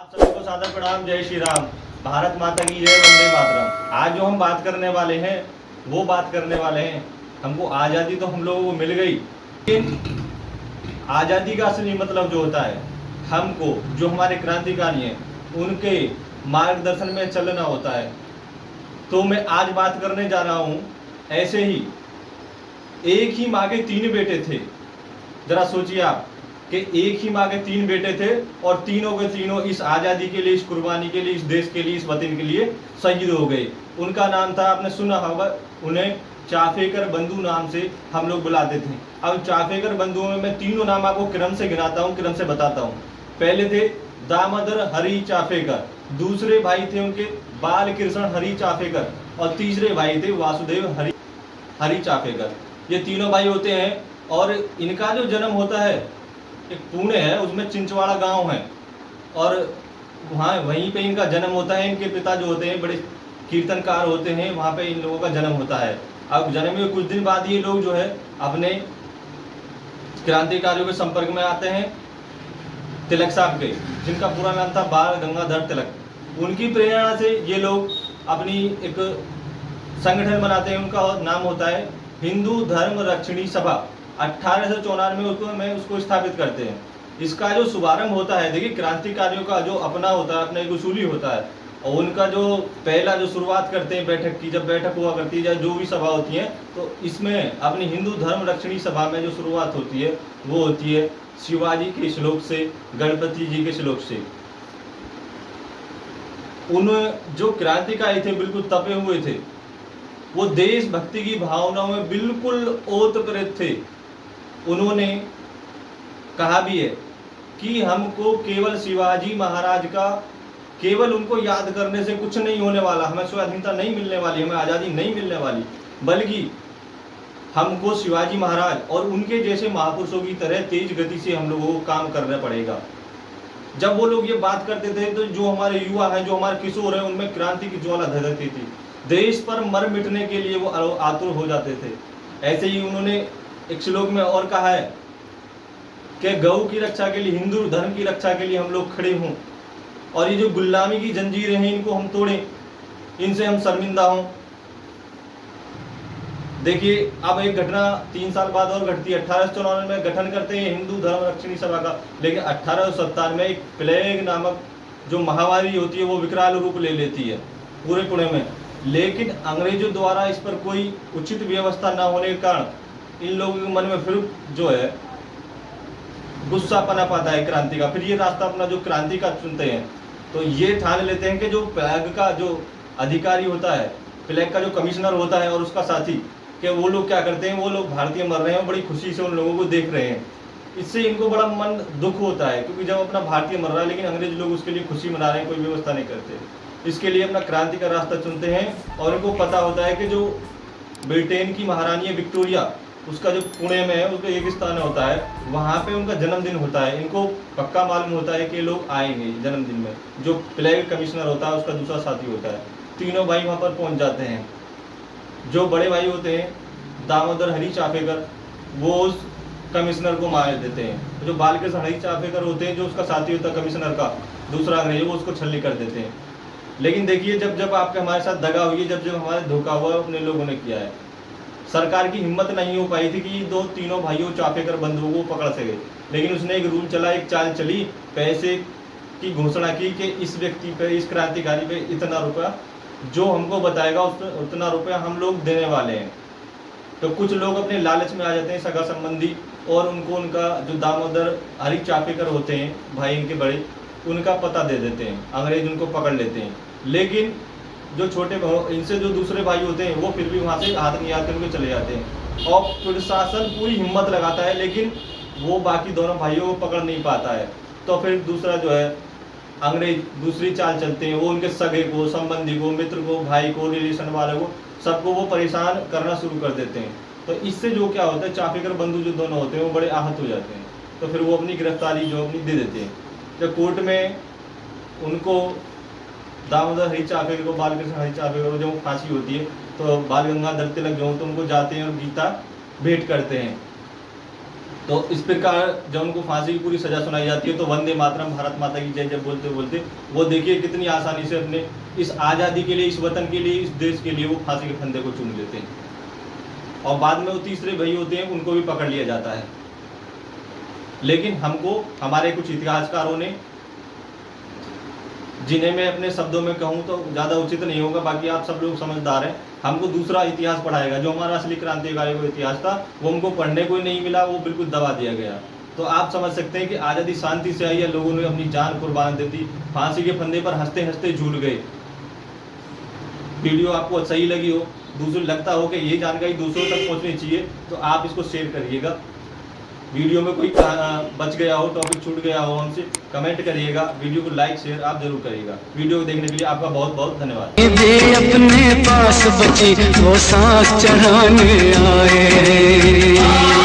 आप सबको सादर प्रणाम। जय श्री राम। भारत माता की जय। वंदे मातरम। आज जो हम बात करने वाले हैं वो बात करने वाले हैं, हमको आज़ादी तो हम लोगों को मिल गई, लेकिन आज़ादी का असली मतलब जो होता है, हमको जो हमारे क्रांतिकारी हैं उनके मार्गदर्शन में चलना होता है। तो मैं आज बात करने जा रहा हूँ, ऐसे ही एक ही माँ के 3 बेटे थे। जरा सोचिए आप कि एक ही माँ के 3 बेटे थे और तीनों के तीनों इस आज़ादी के लिए, इस कुर्बानी के लिए, इस देश के लिए, इस वतन के लिए शहीद हो गए। उनका नाम था, आपने सुना होगा, उन्हें चाफेकर बंधु नाम से हम लोग बुलाते थे। अब चाफेकर बंधुओं में मैं तीनों नाम आपको क्रम से गिनाता हूँ, क्रम से बताता हूँ। पहले थे दामोदर हरि चाफेकर, दूसरे भाई थे उनके बाल कृष्ण हरि चाफेकर और तीसरे भाई थे वासुदेव हरि चाफेकर। ये तीनों भाई होते हैं और इनका जो जन्म होता है एक पुणे है, उसमें चिंचवाड़ा गांव है और वहाँ वहीं पे इनका जन्म होता है। इनके पिता जो होते हैं बड़े कीर्तनकार होते हैं, वहाँ पे इन लोगों का जन्म होता है। अब जन्म के कुछ दिन बाद ये लोग जो है अपने क्रांतिकारियों के संपर्क में आते हैं, तिलक साहब के, जिनका पूरा नाम था बाल गंगाधर तिलक। उनकी प्रेरणा से ये लोग अपनी एक संगठन बनाते हैं, उनका नाम होता है हिंदू धर्म रक्षणी सभा। 1894 में उसको स्थापित करते हैं। इसका जो शुभारंभ होता है, देखिए क्रांतिकारियों का जो अपना होता है, अपना एक उसूली होता है, और उनका जो पहला जो शुरुआत करते हैं बैठक की, जब बैठक हुआ करती है, जो भी सभा होती है, तो इसमें अपनी हिंदू धर्म रक्षणी सभा में जो शुरुआत होती है वो होती है शिवाजी के श्लोक से, गणपति जी के श्लोक से। उन जो क्रांतिकारी थे बिल्कुल तपे हुए थे, वो देशभक्ति की भावनाओं में बिल्कुल ओतप्रोत थे। उन्होंने कहा भी है कि हमको केवल शिवाजी महाराज का, केवल उनको याद करने से कुछ नहीं होने वाला, हमें स्वाधीनता नहीं मिलने वाली, हमें आज़ादी नहीं मिलने वाली, बल्कि हमको शिवाजी महाराज और उनके जैसे महापुरुषों की तरह तेज गति से हम लोगों को काम करना पड़ेगा। जब वो लोग ये बात करते थे तो जो हमारे युवा हैं, जो हमारे किशोर हैं, उनमें क्रांति की ज्वाला धधकती थी। देश पर मर मिटने के लिए वो आतुर हो जाते थे। ऐसे ही उन्होंने एक श्लोक में और कहा है कि गौ की रक्षा के लिए, हिंदू धर्म की रक्षा के लिए हम लोग खड़े हों, और ये जो गुलामी की जंजीरें हैं इनको हम तोड़ें, इनसे हम शर्मिंदा हों। देखिए अब एक घटना 3 साल बाद और घटती है। 1894 में गठन करते हैं हिंदू धर्म रक्षणी सभा का, लेकिन 1857 में एक प्लेग नामक जो महामारी होती है वो विकराल रूप ले लेती है पूरे पुणे में। लेकिन अंग्रेजों द्वारा इस पर कोई उचित व्यवस्था न होने के कारण इन लोगों के मन में फिर जो है गुस्सा पनप आता है क्रांति का। फिर ये रास्ता अपना जो क्रांति का चुनते हैं, तो ये ठान लेते हैं कि जो प्लेग का जो अधिकारी होता है, प्लेग का जो कमिश्नर होता है और उसका साथी, कि वो लोग क्या करते हैं, वो लोग भारतीय मर रहे हैं, बड़ी खुशी से उन लोगों को देख रहे हैं। इससे इनको बड़ा मन दुख होता है, क्योंकि जब अपना भारतीय मर रहा है लेकिन अंग्रेज लोग उसके लिए खुशी मना रहे हैं, कोई व्यवस्था नहीं करते। इसके लिए अपना क्रांति का रास्ता चुनते हैं और इनको पता होता है कि जो ब्रिटेन की महारानी विक्टोरिया, उसका जो पुणे में है, उसका एक स्थान होता है, वहाँ पे उनका जन्मदिन होता है। इनको पक्का मालूम होता है कि लोग आएंगे जन्मदिन में। जो प्लेग कमिश्नर होता है उसका दूसरा साथी होता है, तीनों भाई वहाँ पर पहुँच जाते हैं। जो बड़े भाई होते हैं दामोदर हरि चाफेकर, वो उस कमिश्नर को मार देते हैं। जो बालकृष्ण हरि चाफेकर होते हैं, जो उसका साथी होता है कमिश्नर का दूसरा अंग्रेज, वो उसको छल्ली कर देते हैं। लेकिन देखिए जब जब आपके हमारे साथ दगा हुई है, जब जब हमारे धोखा हुआ अपने लोगों ने किया है, सरकार की हिम्मत नहीं हो पाई थी कि तीनों भाइयों चाफेकर बंधुओं को पकड़ सके। लेकिन उसने एक रूल चला, एक चाल चली, पैसे की घोषणा की कि इस व्यक्ति पे, इस क्रांतिकारी पे इतना रुपया जो हमको बताएगा उस पर उतना रुपया हम लोग देने वाले हैं। तो कुछ लोग अपने लालच में आ जाते हैं, सगा संबंधी, और उनको उनका जो दामोदर हरि चाफेकर होते हैं भाई इनके बड़े, उनका पता दे देते हैं, अंग्रेज उनको पकड़ लेते हैं। लेकिन जो छोटे इनसे जो दूसरे भाई होते हैं वो फिर भी वहाँ से हाथ नहीं आते, उनके चले जाते हैं। और प्रशासन पूरी हिम्मत लगाता है लेकिन वो बाकी दोनों भाइयों को पकड़ नहीं पाता है। तो फिर दूसरा जो है अंग्रेज दूसरी चाल चलते हैं, वो उनके सगे को, संबंधी को, मित्र को, भाई को, रिलेशन वाले को, सबको वो परेशान करना शुरू कर देते हैं। तो इससे जो क्या होता है, चाफेकर बंधु जो दोनों होते हैं वो बड़े आहत हो जाते हैं। तो फिर वो अपनी गिरफ्तारी जो अपनी दे देते हैं। जब कोर्ट में उनको दामोदर हरि चाफेकर को, बालकृष्ण हरि चाफेकर को जब फांसी होती है, तो बाल गंगाधर तिलक जो तो उनको जाते हैं और गीता भेंट करते हैं। तो इस प्रकार जब उनको फांसी की पूरी सजा सुनाई जाती है तो वंदे मातरम, भारत माता की जय जय बोलते बोलते वो देखिए कितनी आसानी से अपने इस आज़ादी के लिए, इस वतन के लिए, इस देश के लिए वो फांसी के फंदे को चुन लेते हैं। और बाद में वो तीसरे भाई होते हैं, उनको भी पकड़ लिया जाता है। लेकिन हमको हमारे कुछ इतिहासकारों ने, जिन्हें मैं अपने शब्दों में कहूँ तो ज़्यादा उचित नहीं होगा, बाकी आप सब लोग समझदार हैं, हमको दूसरा इतिहास पढ़ाएगा। जो हमारा असली क्रांतिकारी को इतिहास था वो हमको पढ़ने को ही नहीं मिला, वो बिल्कुल दबा दिया गया। तो आप समझ सकते हैं कि आज़ादी शांति से आई है, लोगों ने अपनी जान कुर्बान दे दी, फांसी के फंदे पर हंसते हंसते झूल गए। वीडियो आपको सही लगी हो, दूसरों लगता हो कि ये जानकारी दूसरों तक पहुंचनी चाहिए, तो आप इसको शेयर करिएगा। वीडियो में कोई बच गया हो, टॉपिक छूट गया हो, हमसे कमेंट करिएगा। वीडियो को लाइक शेयर आप जरूर करिएगा। वीडियो को देखने के लिए आपका बहुत बहुत धन्यवाद। अपने पास बची वो सांस चढ़ाने आए।